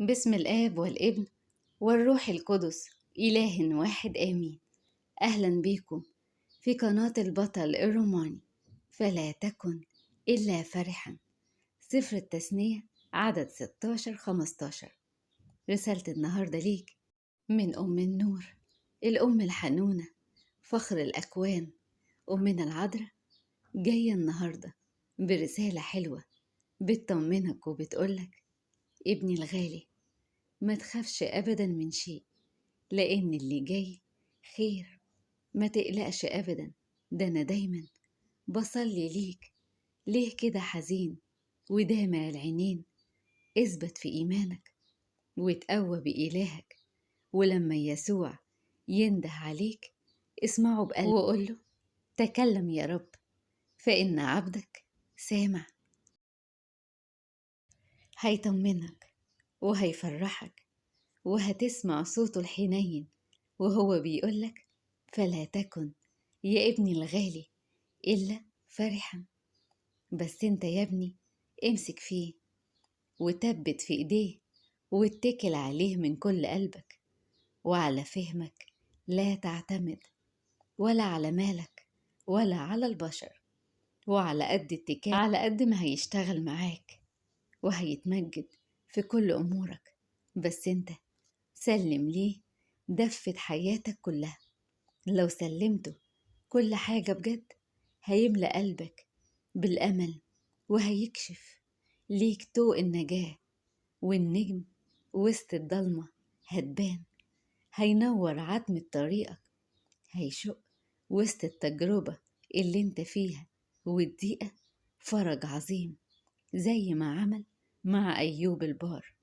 باسم الآب والابن والروح القدس، إله واحد آمين. أهلا بيكم في قناة البطل الروماني. فلا تكن إلا فرحا. سفر التثنية عدد 16-15. رسالة النهاردة ليك من أم النور، الأم الحنونة، فخر الأكوان، أمنا العذراء. جاية النهاردة برسالة حلوة بتطمنك وبتقولك: ابني الغالي، ما تخافش أبدا من شيء، لأن اللي جاي خير. ما تقلقش أبدا، ده أنا دايما بصلي ليك. ليه كده حزين ودامع العينين؟ اثبت في إيمانك وتقوى بإلهك، ولما يسوع ينده عليك اسمعه بقلبك وقوله: تكلم يا رب، فإن عبدك سامع. هيطمنك وهيفرحك، وهتسمع صوته الحنين وهو بيقولك: فلا تكن يا ابني الغالي إلا فرحا. بس انت يا ابني امسك فيه وتبت في ايديه، واتكل عليه من كل قلبك، وعلى فهمك لا تعتمد، ولا على مالك ولا على البشر، وعلى قد اتكال على قد ما هيشتغل معاك وهيتمجد في كل أمورك. بس انت سلم ليه دفة حياتك كلها. لو سلمته كل حاجة بجد هيملأ قلبك بالأمل، وهيكشف ليك طوق النجاة، والنجم وسط الضلمة هتبان. هينور عتمة طريقك، هيشق وسط التجربة اللي انت فيها والضيقة فرج عظيم، زي ما عمل مع أيوب البار،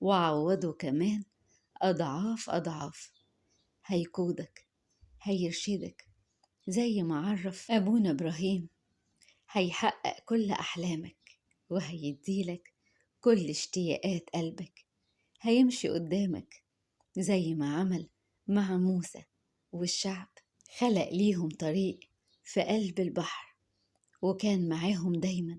وعوضه كمان أضعاف أضعاف. هيقودك، هيرشدك زي ما عرف أبونا إبراهيم. هيحقق كل أحلامك وهيديلك كل اشتياقات قلبك. هيمشي قدامك زي ما عمل مع موسى والشعب، خلق ليهم طريق في قلب البحر، وكان معاهم دايما،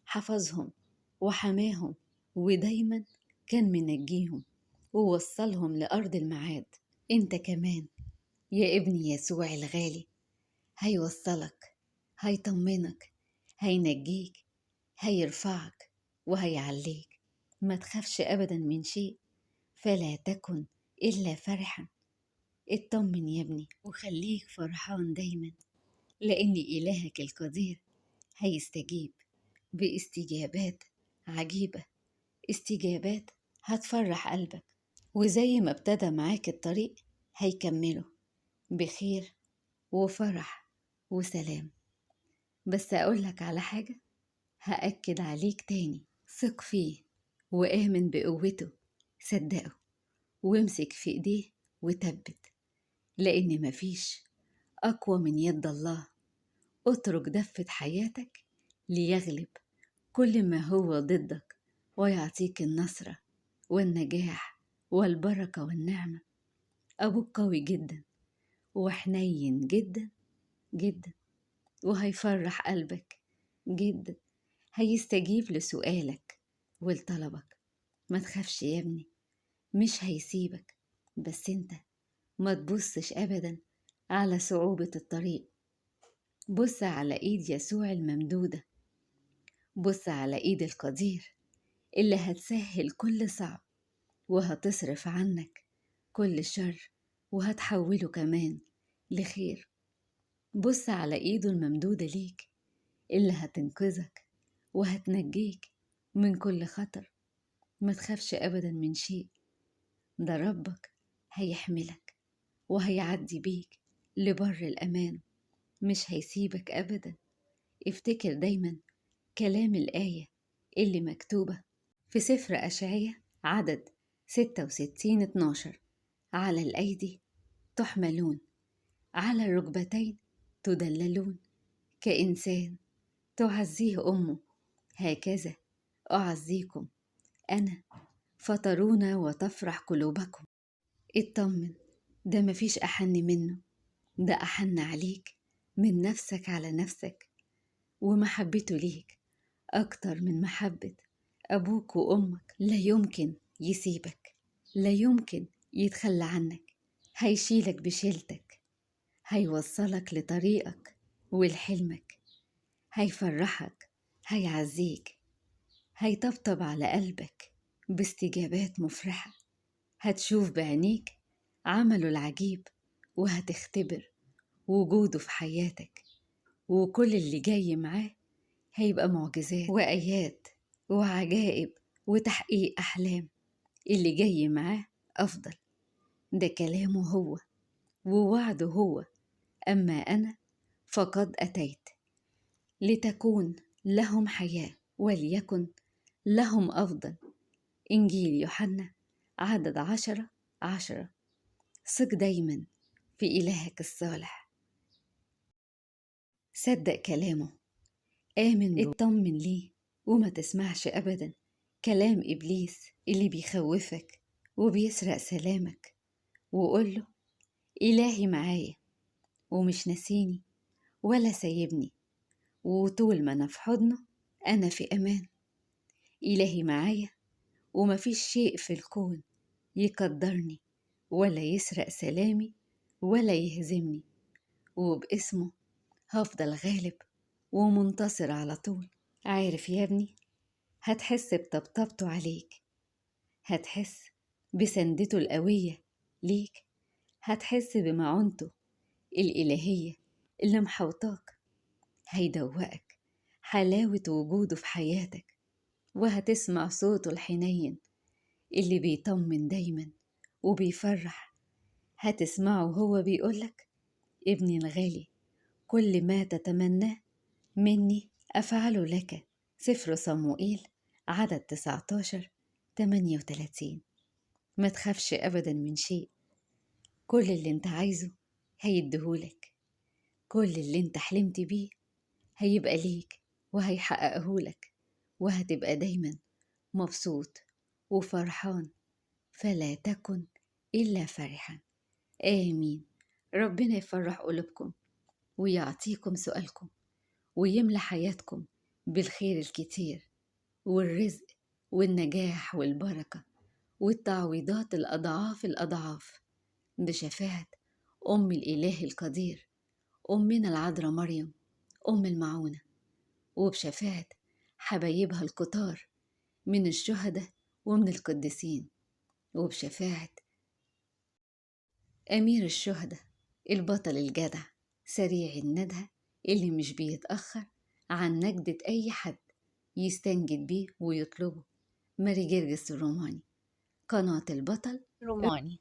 حفظهم وحماهم، ودايما كان منجيهم ووصلهم لأرض الميعاد. انت كمان يا ابني يسوع الغالي هيوصلك، هيطمنك، هينجيك، هيرفعك وهيعليك. ما تخافش أبدا من شيء، فلا تكن إلا فرحا. اطمن يا ابني وخليك فرحان دايما، لأن إلهك القدير هيستجيب باستجابات عجيبة، استجابات هتفرح قلبك. وزي ما ابتدى معاك الطريق هيكمله بخير وفرح وسلام. بس أقولك على حاجة، هأكد عليك تاني: ثق فيه وآمن بقوته، صدقه وامسك في ايديه وتبت، لأن مفيش أقوى من يد الله. اترك دفة حياتك ليغلب كل ما هو ضدك، ويعطيك النصرة والنجاح والبركة والنعمة. أبوك قوي جدا وحنين جدا جدا، وهيفرح قلبك جدا. هيستجيب لسؤالك ولطلبك. ما تخافش يا ابني، مش هيسيبك. بس انت ما تبصش أبدا على صعوبة الطريق، بص على إيد يسوع الممدودة، بص على إيد القدير اللي هتسهل كل صعب، وهتصرف عنك كل شر، وهتحوله كمان لخير. بص على إيده الممدودة ليك اللي هتنقذك وهتنجيك من كل خطر. ما تخافش أبدا من شيء، ده ربك هيحملك وهيعدي بيك لبر الأمان، مش هيسيبك أبدا. افتكر دايما كلام الآية اللي مكتوبة في سفر أشعياء عدد 66-12: على الأيدي تحملون، على الركبتين تدللون، كإنسان تعزيه أمه، هكذا أعزيكم أنا، فترون وتفرح قلوبكم. اطمن، ده مفيش أحن منه، ده أحن عليك من نفسك على نفسك، ومحبته ليك أكتر من محبة أبوك وأمك لا يمكن يسيبك، لا يمكن يتخلى عنك، هيشيلك بشيلتك، هيوصلك لطريقك ولحلمك، هيفرحك، هيعزيك، هيطبطب على قلبك باستجابات مفرحة، هتشوف بعينيك عمله العجيب، وهتختبر وجوده في حياتك، وكل اللي جاي معاه هيبقى معجزات وآيات وعجائب وتحقيق أحلام. اللي جاي معاه أفضل، ده كلامه هو ووعده هو. أما أنا فقد أتيت لتكون لهم حياة وليكن لهم أفضل. إنجيل يوحنا عدد 10:10. ثق دايما في إلهك الصالح، صدق كلامه، آمن اطمن ليه، وما تسمعش أبدا كلام إبليس اللي بيخوفك وبيسرق سلامك، وقوله إلهي معايا ومش ناسيني ولا سايبني، وطول ما أنا في حضنه أنا في أمان. إلهي معايا ومفيش شيء في الكون يقدرني ولا يسرق سلامي ولا يهزمني، وباسمه هفضل غالب ومنتصر على طول. عارف يا ابني، هتحس بطبطبته عليك، هتحس بسندته القوية ليك، هتحس بمعونته الإلهية اللي محوطاك، هيدوقك حلاوة وجوده في حياتك، وهتسمع صوته الحنين اللي بيطمن دايما وبيفرح. هتسمعه هو بيقولك ابني الغالي، كل ما تتمناه مني أفعله لك. سفر صموئيل عدد 19:38. ما تخافش أبدا من شيء، كل اللي انت عايزه هيديهولك، كل اللي انت حلمت بيه هيبقى ليك وهيحققهولك، وهتبقى دايما مبسوط وفرحان، فلا تكن إلا فرحا. آمين. ربنا يفرح قلوبكم ويعطيكم سؤالكم ويملى حياتكم بالخير الكتير والرزق والنجاح والبركة والتعويضات الأضعاف الأضعاف، بشفاعة أم الإله القدير، أمنا العذراء مريم أم المعونة، وبشفاعة حبايبها الكتار من الشهداء ومن القديسين، وبشفاعة أمير الشهداء البطل الجدع سريع الندى اللي مش بيتأخر عن نجدة أي حد يستنجد بيه ويطلبه، ماري جرجس الروماني. قناة البطل روماني.